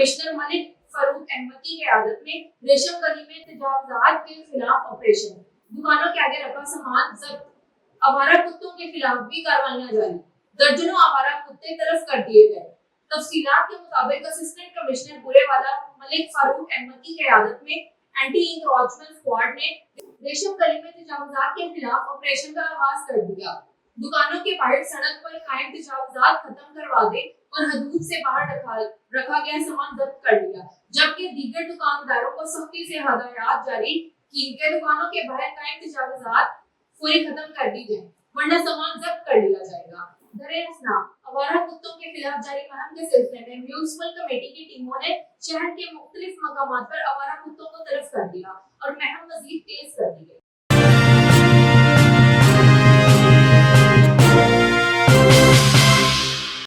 Commissioner Malik Farooq Ahmad की क़यादत में रेशम गली में तजावुज़ात के खिलाफ ऑपरेशन, दुकानों के आगे रखा सामान जब्त, आवारा कुत्तों के खिलाफ भी कार्रवाइयां जारी, दर्जनों आवारा कुत्ते तलफ कर दिए गए। तफसीलात के मुताबिक असिस्टेंट कमिश्नर बुरेवाला मलिक फारूक अहमद की क़यादत में एंटी इंक्रोचमेंट स्क्वाड ने रेशम गली में तजावुज़ात के खिलाफ ऑपरेशन का आगाज कर दिया। दुकानों के बाहर सड़क पर कायम तजावुज़ात खत्म करवा दे और हदूद से बाहर रखा गया सामान जब्त कर लिया, जबकि दीगर दुकानदारों को सख्ती से हदायत जारी की कि दुकानों के बाहर कायम तजावुज़ात फौरी खत्म कर दी जाए, वरना सामान जब्त कर लिया जाएगा। दरअसल आवारा कुत्तों के खिलाफ जारी मुहिम के सिलसिले में म्युनिसिपल कमेटी की टीमों ने शहर के मुख्तलिफ मकामात पर आवारा कुत्तों को तलब कर दिया।